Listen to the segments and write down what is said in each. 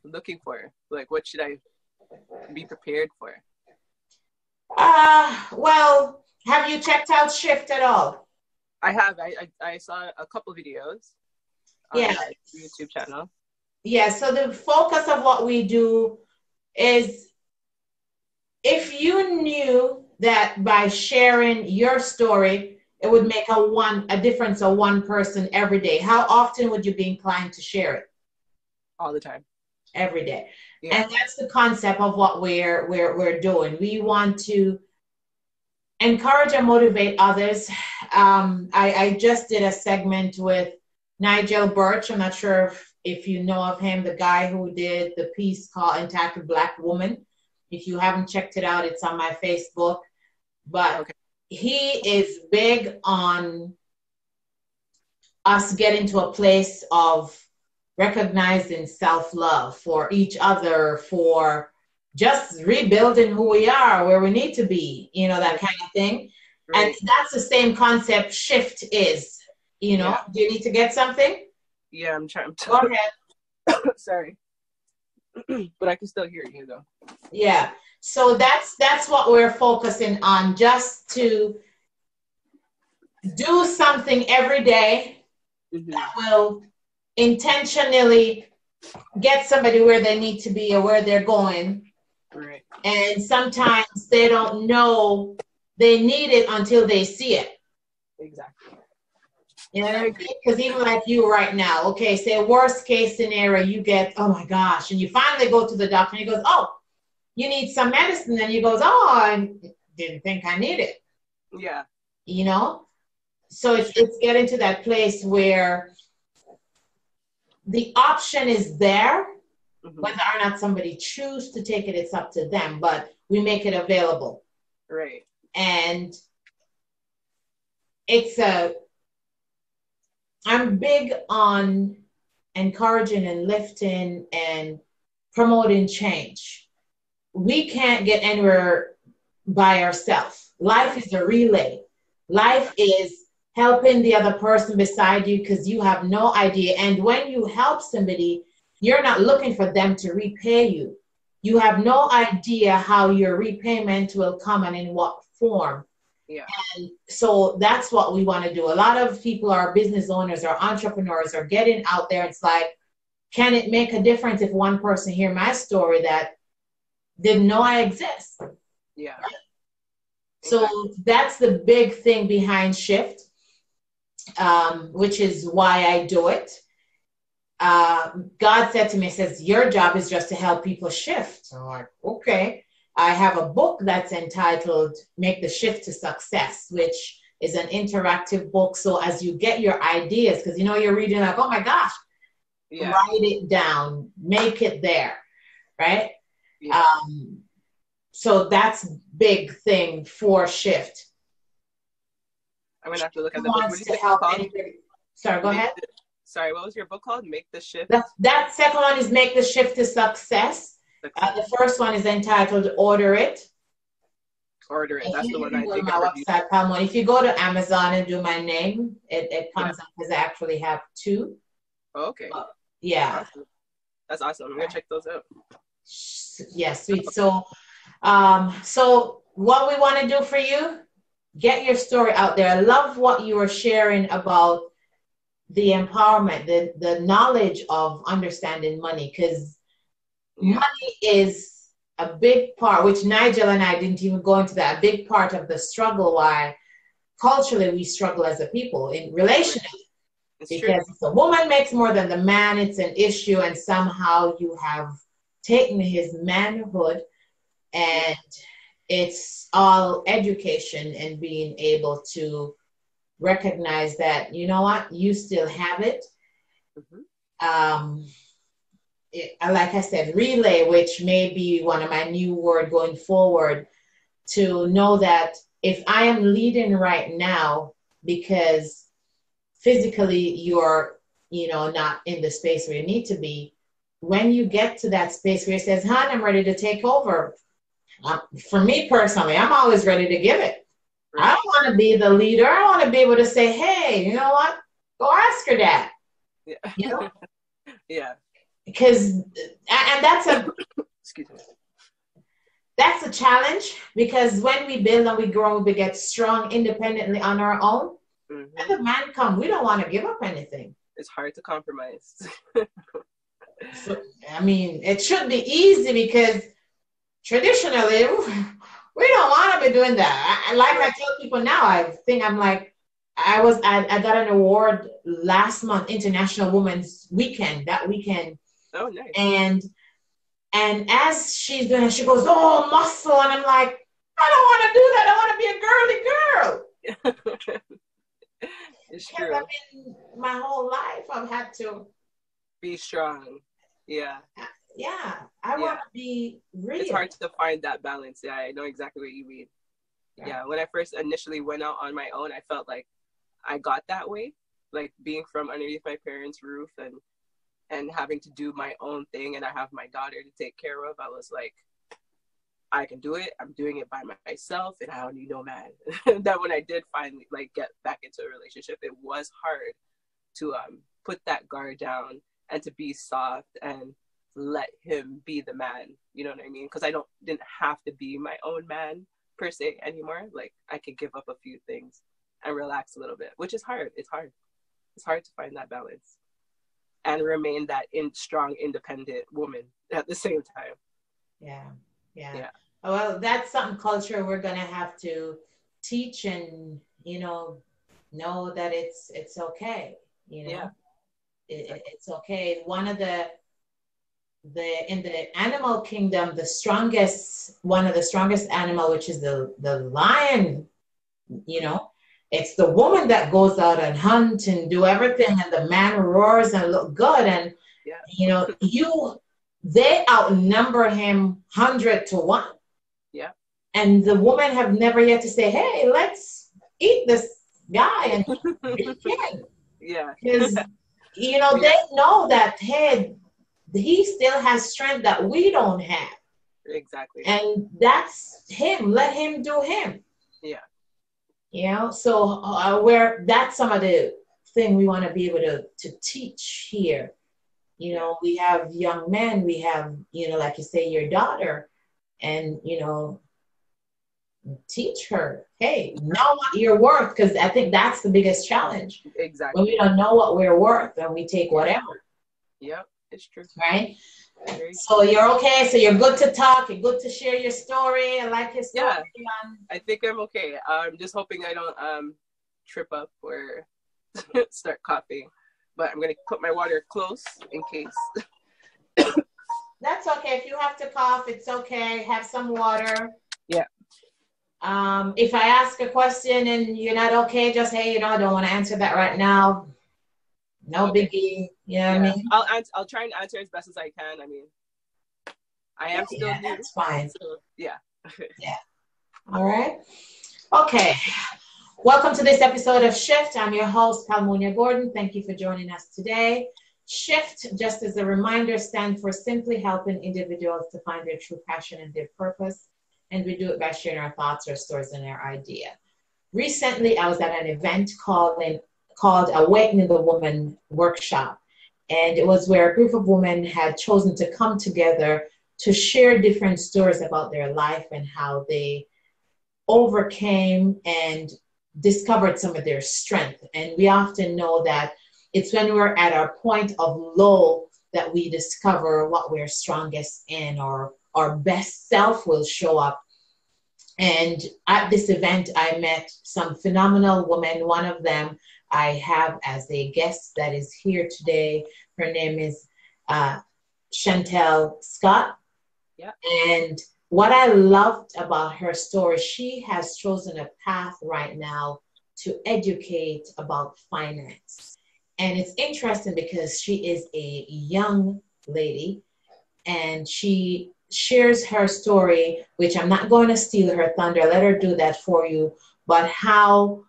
looking for? Like, what should I be prepared for? Well, have you checked out S.H.I.F.T at all? I have. I saw a couple videos on Yeah. my YouTube channel. Yeah, so the focus of what we do is, if you knew that by sharing your story, it would make a difference of one person every day, how often would you be inclined to share it? All the time. Every day. Yeah. And that's the concept of what we're doing. We want to encourage and motivate others. I just did a segment with Nigel Birch. I'm not sure if you know of him, the guy who did the piece called Entitled Black Woman. If you haven't checked it out, it's on my Facebook. But okay. He is big on us getting to a place of recognizing self-love for each other, for just rebuilding who we are, where we need to be, that kind of thing. Right. And that's the same concept S.H.I.F.T is, Yeah. Do you need to get something? Yeah, I'm trying. Go ahead. Sorry. But I can still hear you, though. Yeah. So that's what we're focusing on, just to do something every day that will intentionally get somebody where they need to be or where they're going. Right. And sometimes they don't know they need it until they see it. Exactly. You know what I mean? Because even like you right now, okay, say worst case scenario, you get, oh my gosh, and you finally go to the doctor and he goes, oh, you need some medicine. And you goes, oh, I didn't think I needed it. Yeah. So it's getting to that place where the option is there. Whether or not somebody choose to take it, it's up to them, but we make it available. Right. And I'm big on encouraging and lifting and promoting change. We can't get anywhere by ourselves. Life is a relay. Life is helping the other person beside you because you have no idea. And when you help somebody, you're not looking for them to repay you. You have no idea how your repayment will come and in what form. Yeah. And so that's what we want to do. A lot of people are business owners or entrepreneurs are getting out there. It's like, can it make a difference if one person hear my story that didn't know I exist? Yeah. Right? So that's the big thing behind S.H.I.F.T, which is why I do it. God said to me, says, your job is just to help people shift. So I'm like, okay. I have a book that's entitled Make the Shift to Success, which is an interactive book. So as you get your ideas, because you're reading like, oh my gosh, write it down, make it there, right? Yeah. So that's big thing for S.H.I.F.T. I'm going to have to look at the book. Wants to help anybody. Sorry, go ahead. Sorry, what was your book called? Make the Shift? That second one is Make the Shift to Success. The first one is entitled Order It. Order It. That's the one I think my website, Palmon. If you go to Amazon and do my name, it comes up because I actually have two. Oh, okay. Yeah. Awesome. That's awesome. I'm going to check those out. Yeah, sweet. So what we want to do for you, get your story out there. I love what you were sharing about the empowerment, the knowledge of understanding money, because money is a big part, which Nigel and I didn't even go into that, a big part of the struggle why culturally we struggle as a people in relationship. Because if the woman makes more than the man, it's an issue, and somehow you have taken his manhood, and it's all education and being able to recognize that, you know what, you still have it. Like I said, relay, which may be one of my new word going forward, to know that if I am leading right now because physically you're, not in the space where you need to be, when you get to that space where it says, hon, I'm ready to take over. For me personally, I'm always ready to give it. I don't want to be the leader. I want to be able to say, hey, you know what? Go ask her that. Yeah. Yeah. because, and that's a, Excuse me. that's a challenge, because when we build and we grow, we get strong independently on our own. Mm-hmm. When the man comes, we don't want to give up anything. It's hard to compromise. So, I mean, it should be easy, because traditionally, we don't want to be doing that. Like I tell people now, I got an award last month, International Women's Weekend, that weekend. Oh, nice. And as she's doing it, she goes, "Oh, muscle," and I'm like, I don't want to do that. I want to be a girly girl. It's Because true. I mean, my whole life I've had to Be strong. Yeah. Yeah, I want to be real. It's hard to find that balance. Yeah, I know exactly what you mean. Yeah, when I first initially went out on my own, I felt like I got that way, like being from underneath my parents' roof and having to do my own thing, and I have my daughter to take care of. I was like, I can do it. I'm doing it by myself, and I don't need no man. That when I did finally like get back into a relationship, it was hard to put that guard down and to be soft and let him be the man. You know what I mean? Because I didn't have to be my own man per se anymore. Like I could give up a few things and relax a little bit, which is hard. It's hard. It's hard to find that balance and remain that strong, independent woman at the same time. Yeah. Well, that's something culture we're gonna have to teach, and know that it's okay. It's okay. One of the in the animal kingdom, one of the strongest animal, which is the lion. It's the woman that goes out and hunt and do everything, and the man roars and look good, and they outnumber him 100-1. Yeah. And the woman have never yet to say, "Hey, let's eat this guy," and we can. Yeah. Because they know that, hey, he still has strength that we don't have. Exactly. And that's him. Let him do him. Yeah. So that's some of the thing we want to be able to teach here. We have young men, we have, like you say, your daughter, and, teach her, hey, know what you're worth, because I think that's the biggest challenge. Exactly. When we don't know what we're worth, and we take whatever. Yeah, it's true. Right? So you're okay. So you're good to talk. You're good to share your story. I like your story. Yeah, I think I'm okay. I'm just hoping I don't trip up or start coughing. But I'm gonna put my water close in case. That's okay. If you have to cough, it's okay. Have some water. Yeah. If I ask a question and you're not okay, just hey, I don't want to answer that right now. No biggie. You know what I mean? I'll try and answer as best as I can. I mean, I am still new. That's fine. So, yeah. Yeah. All right. Okay. Welcome to this episode of S.H.I.F.T. I'm your host, Palmonia Gordon. Thank you for joining us today. S.H.I.F.T, just as a reminder, stands for simply helping individuals to find their true passion and their purpose. And we do it by sharing our thoughts, our stories, and our idea. Recently, I was at an event called Awakening the Woman Workshop. And it was where a group of women had chosen to come together to share different stories about their life and how they overcame and discovered some of their strength. And we often know that it's when we're at our point of low that we discover what we're strongest in, or our best self will show up. And at this event, I met some phenomenal women. One of them I have as a guest that is here today. Her name is Chantel Scott. Yeah. And what I loved about her story, she has chosen a path right now to educate about finance. And it's interesting because she is a young lady, and she shares her story, which I'm not going to steal her thunder, let her do that for you, but how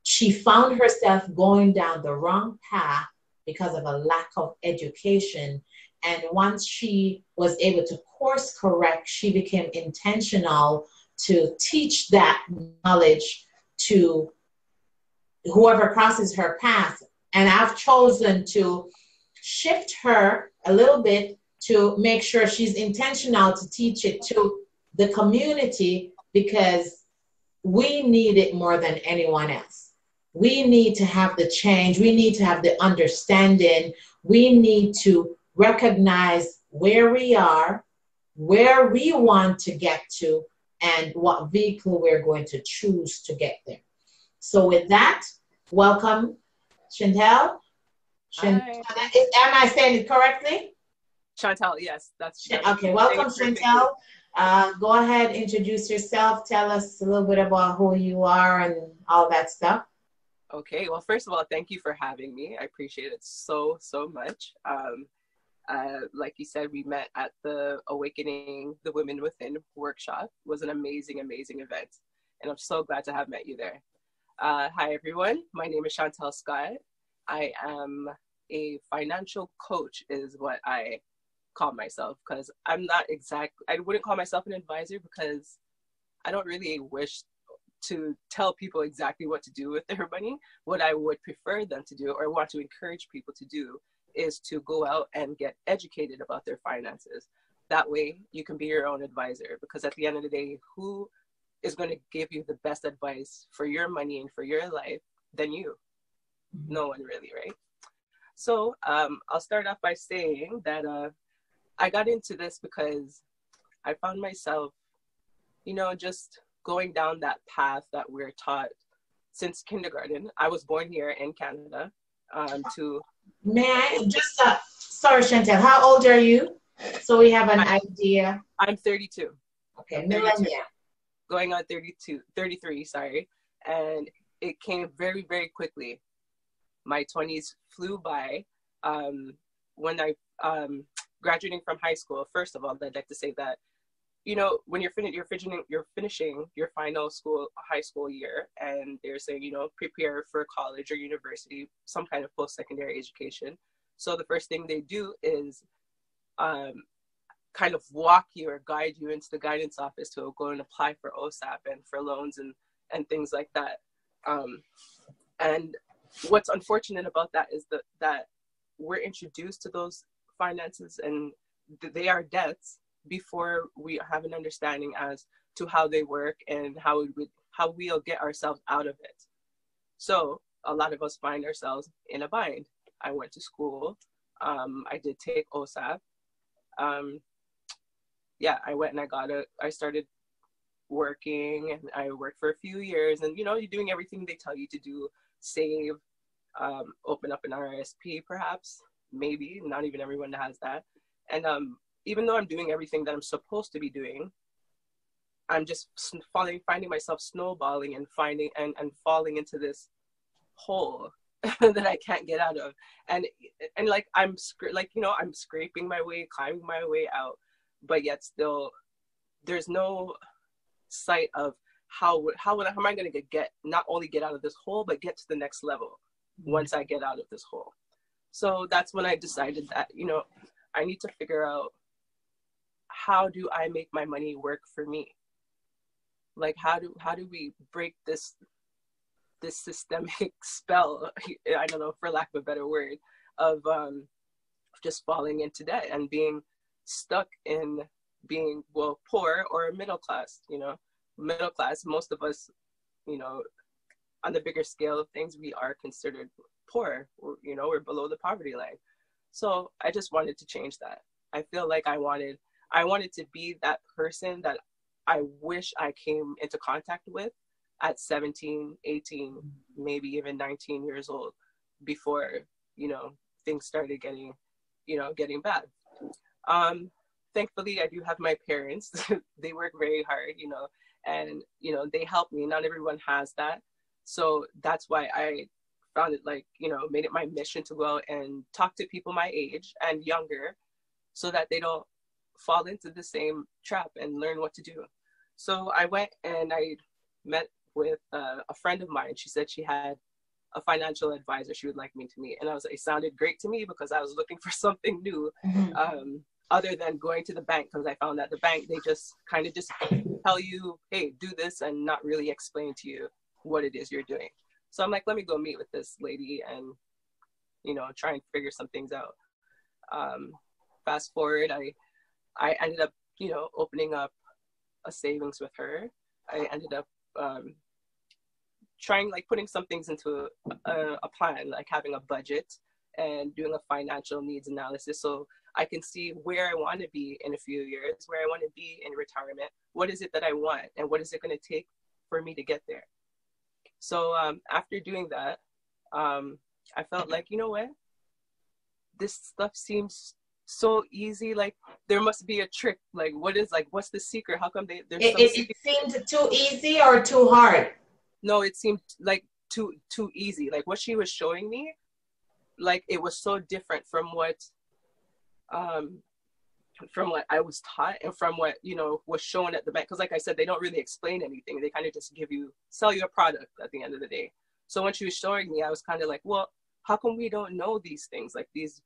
she found herself going down the wrong path because of a lack of education. And once she was able to course correct, she became intentional to teach that knowledge to whoever crosses her path. And I've chosen to shift her a little bit to make sure she's intentional to teach it to the community, because we need it more than anyone else. We need to have the change. We need to have the understanding. We need to recognize where we are, where we want to get to, and what vehicle we're going to choose to get there. So with that, welcome, Chantel. Hi. Am I saying it correctly? Chantal, yes, Okay, welcome, Chantel. Go ahead, introduce yourself. Tell us a little bit about who you are and all that stuff. Okay, well, first of all, thank you for having me. I appreciate it so, so much. Like you said, we met at the Awakening the Women Within workshop. It was an amazing, amazing event. And I'm so glad to have met you there. Hi, everyone. My name is Chantel Scott. I am a financial coach is what I call myself, because I wouldn't call myself an advisor, because I don't really wish to tell people exactly what to do with their money. What I would prefer them to do, or want to encourage people to do, is to go out and get educated about their finances. That way you can be your own advisor, because at the end of the day, who is going to give you the best advice for your money and for your life than you? No one really, right? So I'll start off by saying that I got into this because I found myself, just going down that path that we're taught since kindergarten. I was born here in Canada. May I just, sorry, Chantel, how old are you? So we have an idea. I'm 32. Okay, millennia. Going on 33, sorry. And it came very, very quickly. My 20s flew by. When I graduating from high school, first of all, I'd like to say that, when you're finishing your final high school year, and they're saying, prepare for college or university, some kind of post-secondary education. So the first thing they do is kind of walk you or guide you into the guidance office to go and apply for OSAP and for loans and things like that. And what's unfortunate about that is that we're introduced to those finances, and they are debts, before we have an understanding as to how they work and how we'll get ourselves out of it. So a lot of us find ourselves in a bind. I went to school. I did take OSAP. I went and I started working, and I worked for a few years, and you're doing everything they tell you to do: save, open up an RSP, perhaps, maybe. Not even everyone has that. And even though I'm doing everything that I'm supposed to be doing, I'm just finding myself snowballing and falling into this hole that I can't get out of. And like I'm scraping my way, climbing my way out, but yet still there's no sight of how am I going to get not only get out of this hole, but get to the next level once I get out of this hole. So that's when I decided that, I need to figure out, how do I make my money work for me? Like, how do we break this systemic spell, I don't know, for lack of a better word, of just falling into debt and being stuck in being, poor or middle class. Middle class, most of us, on the bigger scale of things, we are considered poor. We're below the poverty line. So I just wanted to change that. I feel like I wanted to be that person that I wish I came into contact with at 17, 18, maybe even 19 years old, before, things started getting bad. Thankfully, I do have my parents. They work very hard, and, they help me. Not everyone has that. So that's why I found it, made it my mission to go out and talk to people my age and younger, so that they don't fall into the same trap and learn what to do. So I went and I met with a friend of mine. She said she had a financial advisor she would like me to meet. And it sounded great to me, because I was looking for something new, other than going to the bank, because I found that the bank, they just kind of just tell you, hey, do this, and not really explain to you what it is you're doing. So I'm like, let me go meet with this lady and, try and figure some things out. Fast forward, I ended up, you know, opening up a savings with her. I ended up trying, like, putting some things into a plan, like having a budget and doing a financial needs analysis, so I can see where I want to be in a few years, where I want to be in retirement. What is it that I want, and what is it going to take for me to get there? So after doing that, I felt like, you know what? This stuff seems so easy. Like, there must be a trick. Like, what's the secret? How come there's some It secret? seemed too easy or too hard? No, it seemed like too easy. Like, what she was showing me, like, it was so different from what I was taught and from what, you know, was shown at the bank. Because like I said, they don't really explain anything. They kind of just sell you a product at the end of the day. So when she was showing me, I was kind of like, well, how come we don't know these things? Like these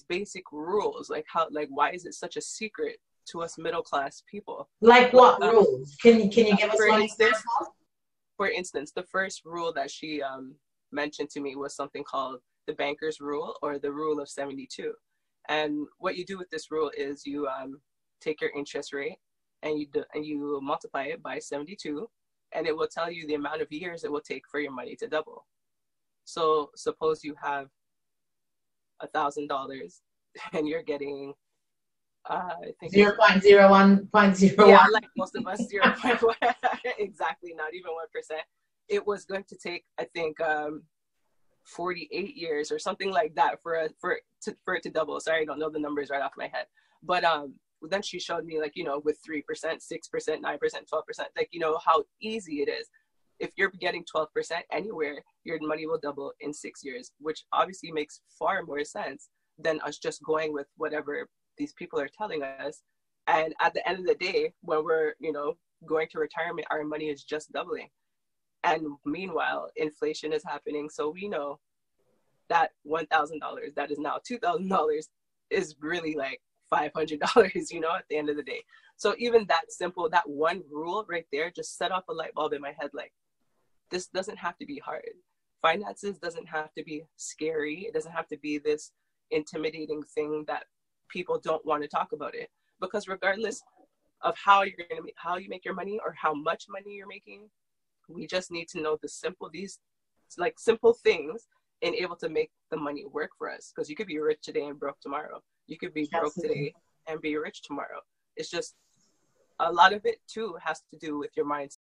basic rules, like why is it such a secret to us middle class people? Like what rules? Can you give us one example? For instance, the first rule that she mentioned to me was something called the banker's rule, or the rule of 72. And what you do with this rule is you take your interest rate and you multiply it by 72, and it will tell you the amount of years it will take for your money to double. So suppose you have $1,000 and you're getting I think 0.01.01. Yeah, like most of us, 0.1. Exactly, not even 1%. It was going to take, I think, 48 years or something like that for it to double. Sorry, I don't know the numbers right off my head. But then she showed me, like, you know, with 3%, 6%, 9%, 12%, like, you know, how easy it is. If you're getting 12% anywhere, your money will double in 6 years, which obviously makes far more sense than us just going with whatever these people are telling us. And at the end of the day, when we're, you know, going to retirement, our money is just doubling. And meanwhile, inflation is happening. So we know that $1,000 that is now $2,000 is really like $500, you know, at the end of the day. So even that simple, that one rule right there just set off a light bulb in my head. Like, this doesn't have to be hard. Finances doesn't have to be scary. It doesn't have to be this intimidating thing that people don't want to talk about it. Because regardless of how you make your money or how much money you're making, we just need to know these simple things and able to make the money work for us. Because you could be rich today and broke tomorrow. You could be broke today and be rich tomorrow. It's just, a lot of it too has to do with your mindset.